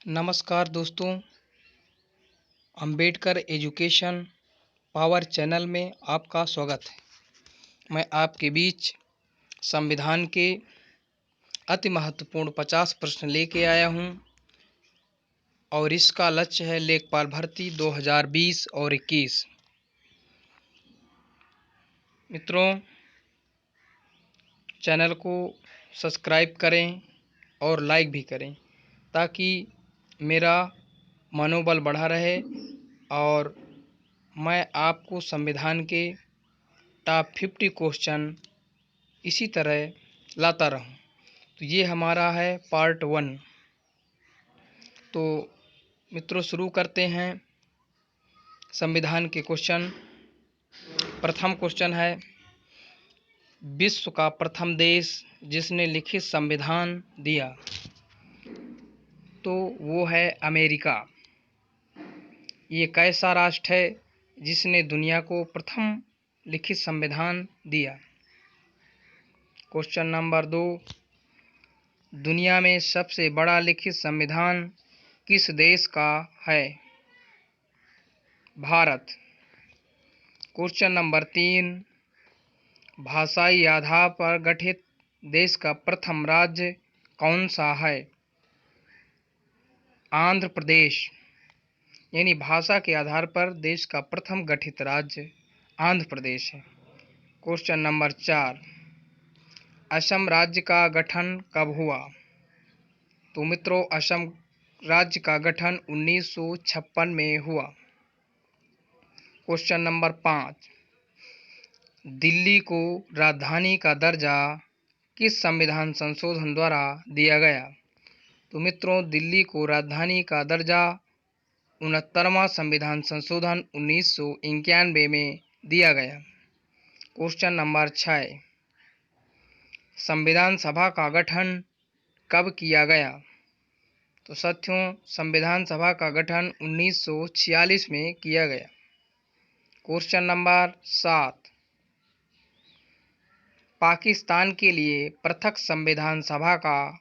नमस्कार दोस्तों, Ambedkar education power channel में आपका स्वागत है। मैं आपके बीच संविधान के अति महत्वपूर्ण 50 प्रश्न लेके आया हूं और इसका लक्ष्य है लेखपाल भर्ती 2020 और 21। मित्रों, चैनल को सब्सक्राइब करें और लाइक भी करें ताकि मेरा मनोबल बढ़ा रहे और मैं आपको संविधान के टॉप 50 क्वेश्चन इसी तरह लाता रहूं। तो ये हमारा है पार्ट 1। तो मित्रों, शुरू करते हैं संविधान के क्वेश्चन। प्रथम क्वेश्चन है, विश्व का प्रथम देश जिसने लिखित संविधान दिया, तो वो है अमेरिका। ये कैसा राष्ट्र है जिसने दुनिया को प्रथम लिखित संविधान दिया? क्वेश्चन नंबर 2, दुनिया में सबसे बड़ा लिखित संविधान किस देश का है? भारत। क्वेश्चन नंबर 3, भाषाई आधार पर गठित देश का प्रथम राज्य कौन सा है? आंध्र प्रदेश। यानी भाषा के आधार पर देश का प्रथम गठित राज्य आंध्र प्रदेश है। क्वेश्चन नंबर 4, असम राज्य का गठन कब हुआ? तो मित्रों, असम राज्य का गठन 1956 में हुआ। क्वेश्चन नंबर 5, दिल्ली को राजधानी का दर्जा किस संविधान संशोधन द्वारा दिया गया? तो मित्रों, दिल्ली को राजधानी का दर्जा 69वां संविधान संशोधन 1991 में दिया गया। क्वेश्चन नंबर 6, संविधान सभा का गठन कब किया गया? तो साथियों, संविधान सभा का गठन 1946 में किया गया। क्वेश्चन नंबर 7, पाकिस्तान के लिए पृथक संविधान सभा का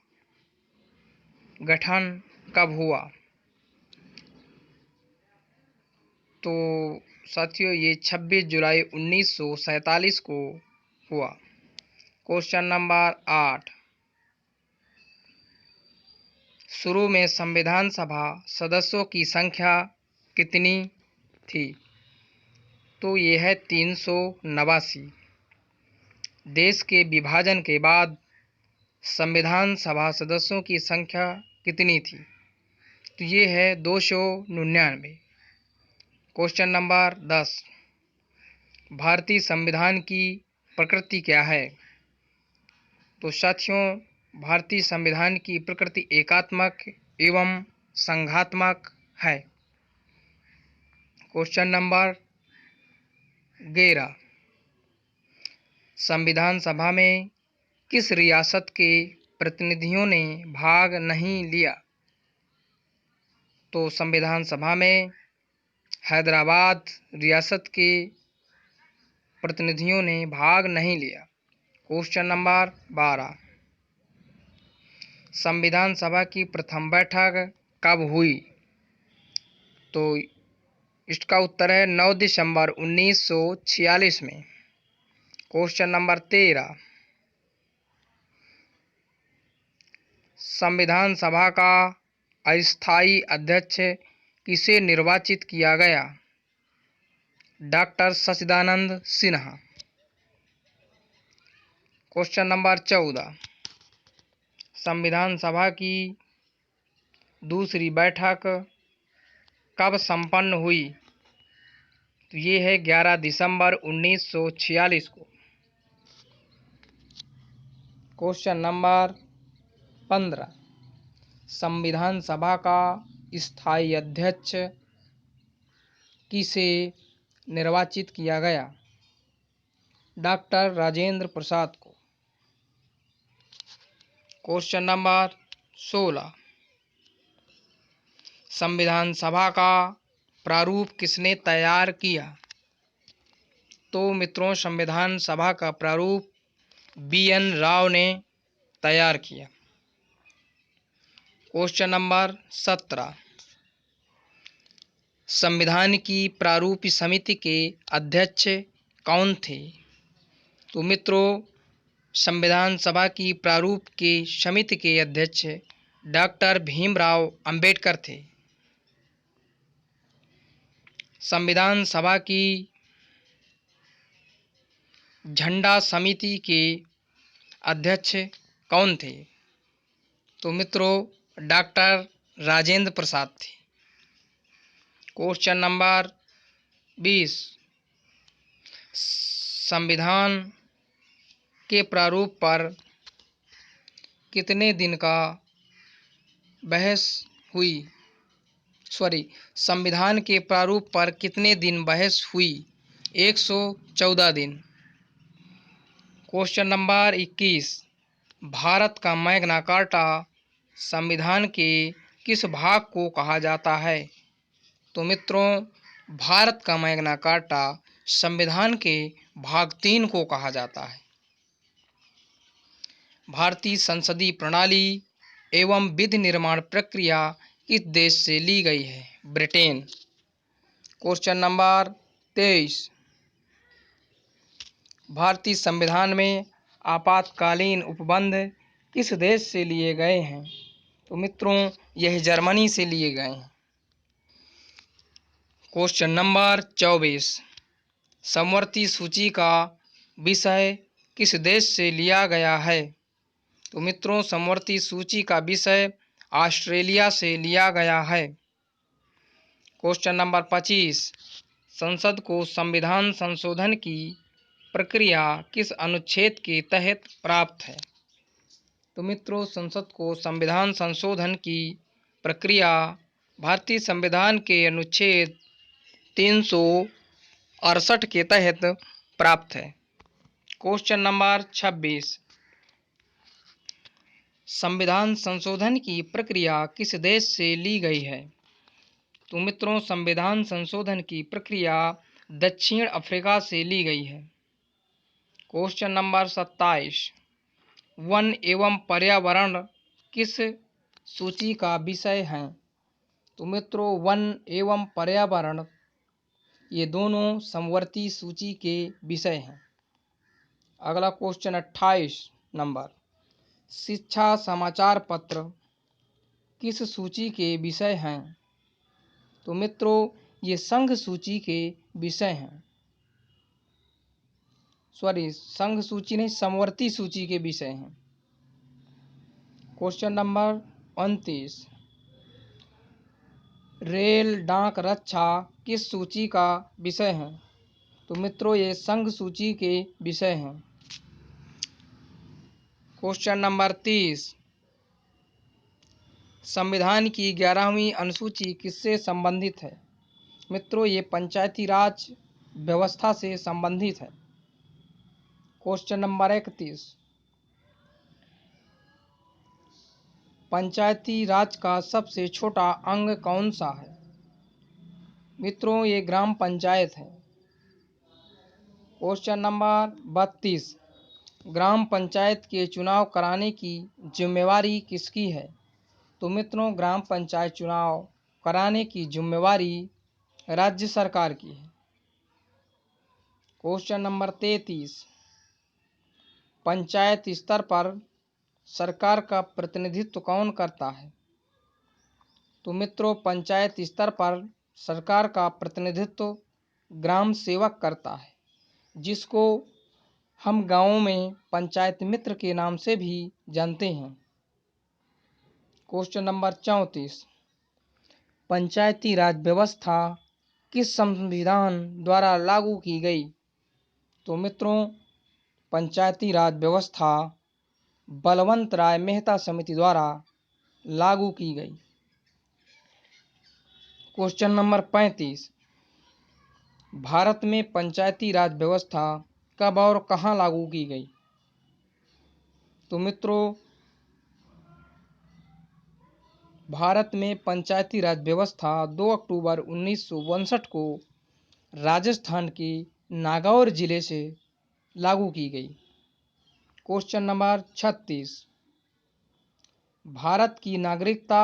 गठन कब हुआ? तो साथियों, ये 26 जुलाई 1947 को हुआ। क्वेश्चन नंबर 8, शुरू में संविधान सभा सदस्यों की संख्या कितनी थी? तो ये है 389। देश के विभाजन के बाद संविधान सभा सदस्यों की संख्या कितनी थी? तो ये है 299। क्वेश्चन नंबर 10, भारतीय संविधान की प्रकृति क्या है? तो साथियों, भारतीय संविधान की प्रकृति एकात्मक एवं संघात्मक है। क्वेश्चन नंबर 11, संविधान सभा में किस रियासत के प्रतिनिधियों ने भाग नहीं लिया? तो संविधान सभा में हैदराबाद रियासत के प्रतिनिधियों ने भाग नहीं लिया। क्वेश्चन नंबर 12, संविधान सभा की प्रथम बैठक कब हुई? तो इसका उत्तर है 9 दिसंबर 1946 में। क्वेश्चन नंबर 13, संविधान सभा का अस्थायी अध्यक्ष किसे निर्वाचित किया गया? डॉक्टर सच्चिदानंद सिन्हा। क्वेश्चन नंबर 14, संविधान सभा की दूसरी बैठक कब संपन्न हुई? तो ये है 11 दिसंबर 1946 को। क्वेश्चन नंबर 15, संविधान सभा का स्थायी अध्यक्ष किसे निर्वाचित किया गया? डॉक्टर राजेंद्र प्रसाद को। क्वेश्चन नंबर 16, संविधान सभा का प्रारूप किसने तैयार किया? तो मित्रों, संविधान सभा का प्रारूप BN राव ने तैयार किया। क्वेश्चन नंबर 17, संविधान की प्रारूप समिति के अध्यक्ष कौन थे? तो मित्रों, संविधान सभा की प्रारूप की समिति के अध्यक्ष डॉक्टर भीमराव अंबेडकर थे। संविधान सभा की झंडा समिति के अध्यक्ष कौन थे? तो मित्रों, डॉक्टर राजेंद्र प्रसाद थे। क्वेश्चन नंबर 20, संविधान के प्रारूप पर कितने दिन का बहस हुई? संविधान के प्रारूप पर कितने दिन बहस हुई? 114 दिन। क्वेश्चन नंबर 21, भारत का मैग्ना कार्टा संविधान के किस भाग को कहा जाता है? तो मित्रों, भारत का मैग्ना कार्टा संविधान के भाग 3 को कहा जाता है। भारतीय संसदीय प्रणाली एवं विधि निर्माण प्रक्रिया किस देश से ली गई है? ब्रिटेन। क्वेश्चन नंबर 23, भारतीय संविधान में आपातकालीन उपबंध किस देश से लिए गए हैं? तो मित्रों, यह जर्मनी से लिए गए हैं। क्वेश्चन नंबर 24, समवर्ती सूची का विषय किस देश से लिया गया है? तो मित्रों, समवर्ती सूची का विषय ऑस्ट्रेलिया से लिया गया है। क्वेश्चन नंबर 25, संसद को संविधान संशोधन की प्रक्रिया किस अनुच्छेद के तहत प्राप्त है? तो मित्रों, संसद को संविधान संशोधन की प्रक्रिया भारतीय संविधान के अनुच्छेद 368 के तहत प्राप्त है। क्वेश्चन नंबर 26, संविधान संशोधन की प्रक्रिया किस देश से ली गई है? तो मित्रों, संविधान संशोधन की प्रक्रिया दक्षिण अफ्रीका से ली गई है। क्वेश्चन नंबर 27, वन एवं पर्यावरण किस सूची का विषय है? तो मित्रों, वन एवं पर्यावरण ये दोनों समवर्ती सूची के विषय हैं। अगला क्वेश्चन 28 नंबर, शिक्षा समाचार पत्र किस सूची के विषय हैं? तो मित्रों, ये संघ सूची के विषय हैं। संघ सूची नहीं, समवर्ती सूची के विषय हैं। क्वेश्चन नंबर 29, रेल डाक रक्षा किस सूची का विषय है? तो मित्रों, ये संघ सूची के विषय हैं। क्वेश्चन नंबर 30, संविधान की 11वीं अनुसूची किससे संबंधित है? मित्रों, ये पंचायती राज व्यवस्था से संबंधित है। क्वेश्चन नंबर 31, पंचायती राज का सबसे छोटा अंग कौन सा है? मित्रों, ये ग्राम पंचायत है। क्वेश्चन नंबर 32, ग्राम पंचायत के चुनाव कराने की जिम्मेवारी किसकी है? तो मित्रों, ग्राम पंचायत चुनाव कराने की जिम्मेवारी राज्य सरकार की है। क्वेश्चन नंबर 33, पंचायत स्तर पर सरकार का प्रतिनिधित्व कौन करता है? तो मित्रों, पंचायत स्तर पर सरकार का प्रतिनिधित्व ग्राम सेवक करता है, जिसको हम गांवों में पंचायत मित्र के नाम से भी जानते हैं। क्वेश्चन नंबर 34, पंचायती राज व्यवस्था किस संविधान द्वारा लागू की गई? तो मित्रों, पंचायती राज व्यवस्था बलवंत राय मेहता समिति द्वारा लागू की गई। क्वेश्चन नंबर 35, भारत में पंचायती राज व्यवस्था कब और कहां लागू की गई? तो मित्रों, भारत में पंचायती राज व्यवस्था 2 अक्टूबर 1962 को राजस्थान के नागौर जिले से लागू की गई। क्वेश्चन नंबर 36, भारत की नागरिकता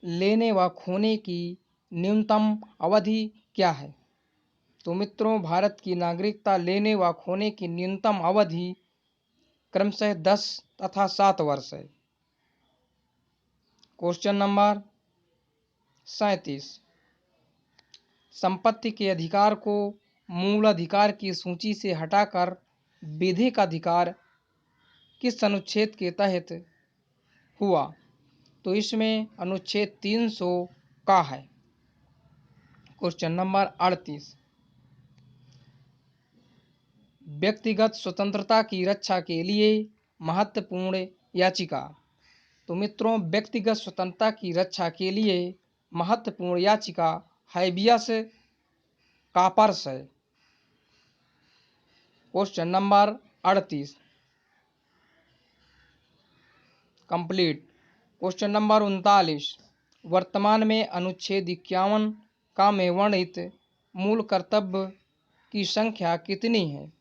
लेने व खोने की न्यूनतम अवधि क्या है? तो मित्रों, भारत की नागरिकता लेने व खोने की न्यूनतम अवधि क्रमशः 10 तथा 7 वर्ष है। Question number 37। संपत्ति के अधिकार को मूल अधिकार की सूची से हटाकर विधिक अधिकार किस अनुच्छेद के तहत हुआ? तो इसमें अनुच्छेद 300 का है। Question number 38। व्यक्तिगत स्वतंत्रता की रक्षा के लिए महत्वपूर्ण याचिका। तो मित्रों, व्यक्तिगत स्वतंत्रता की रक्षा के लिए महत्वपूर्ण याचिका हैबियस कॉर्पस है। Question number 38 complete. Question number 39। वर्तमान में अनुच्छेद 51 का में वर्णित मूल कर्तव्य की संख्या कितनी है?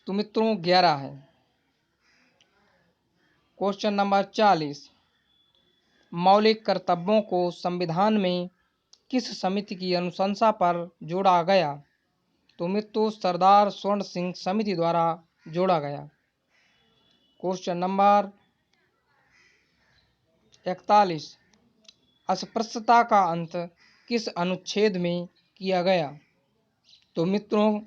तो मित्रों 11 है। Question number 40। मौलिक कर्तव्यों को संविधान में किस समिति की अनुशंसा पर जोड़ा गया? तो मित्रों सरदार स्वर्ण सिंह समिति द्वारा जोड़ा गया। Question number 41। अस्पृश्यता का अंत किस अनुच्छेद में किया गया? तो मित्रों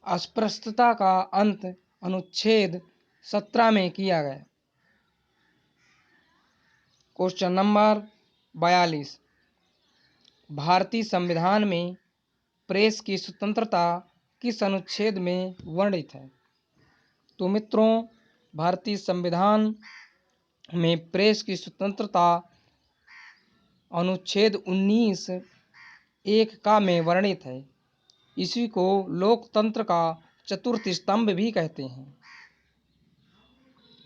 अस्पृश्यता का अंत अनुच्छेद 17 में किया गया। Question number 42। भारतीय संविधान में प्रेस की स्वतंत्रता किस अनुच्छेद में वर्णित है? तो मित्रों भारतीय संविधान में प्रेस की स्वतंत्रता अनुच्छेद 19 1 का में वर्णित है। इसी को लोकतंत्र का चतुर्थ स्तंभ भी कहते हैं।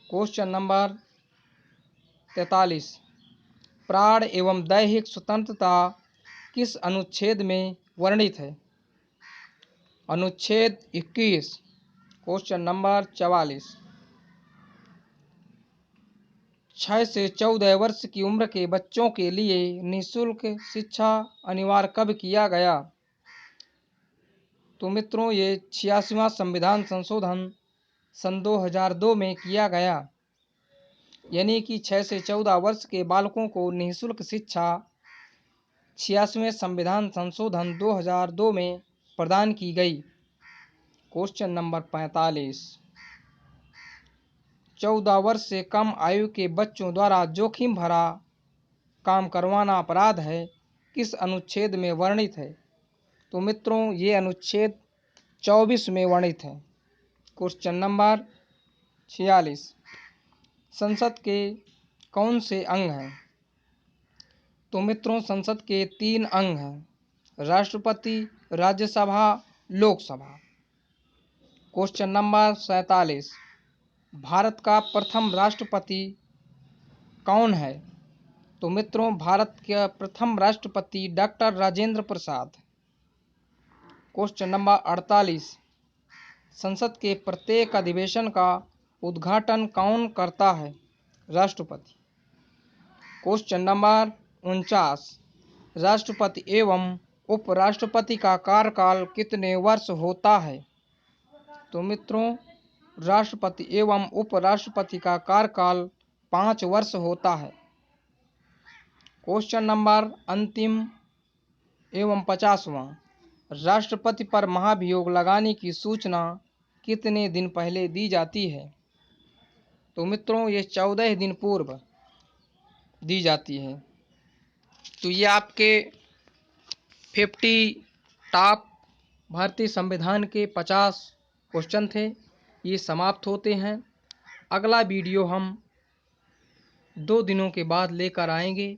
Question number 43। प्राण एवं दैहिक स्वतंत्रता किस अनुच्छेद में वर्णित है? अनुच्छेद 21। Question number 44। 6 से 14 वर्ष की उम्र के बच्चों के लिए निःशुल्क शिक्षा अनिवार्य कब किया गया? तो मित्रों ये 86वां संविधान संशोधन सन 2002 में किया गया। यानी कि 6 से 14 वर्ष के बालकों को निःशुल्क शिक्षा 86वें संविधान संशोधन 2002 में प्रदान की गई। Question number 45। 14 वर्ष से कम आयु के बच्चों द्वारा जोखिम भरा काम करवाना अपराध है, किस अनुच्छेद में वर्णित है? तो मित्रों ये अनुच्छेद 24 में वर्णित है। Question number 46। संसद के कौन से अंग हैं? तो मित्रों संसद के 3 अंग हैं, राष्ट्रपति, राज्यसभा, लोकसभा। Question number 47। भारत का प्रथम राष्ट्रपति कौन है? तो मित्रों भारत के प्रथम राष्ट्रपति doctor Rajendra Prasad. Question number 48। संसद के प्रत्येक अधिवेशन का उद्घाटन कौन करता है? राष्ट्रपति। Question number 49। राष्ट्रपति एवं उपराष्ट्रपति का कार्यकाल कितने वर्ष होता है? तो मित्रों राष्ट्रपति एवं उपराष्ट्रपति का कार्यकाल 5 वर्ष होता है। क्वेश्चन नंबर अंतिम एवं 50वां। राष्ट्रपति पर महाभियोग लगाने की सूचना कितने दिन पहले दी जाती है? तो मित्रों ये 14 दिन पूर्व दी जाती है। तो ये आपके 50 टॉप भारतीय संविधान के 50 क्वेश्चन थे, ये समाप्त होते हैं। अगला वीडियो हम 2 दिनों के बाद लेकर आएंगे।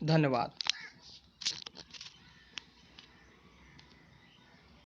धन्यवाद।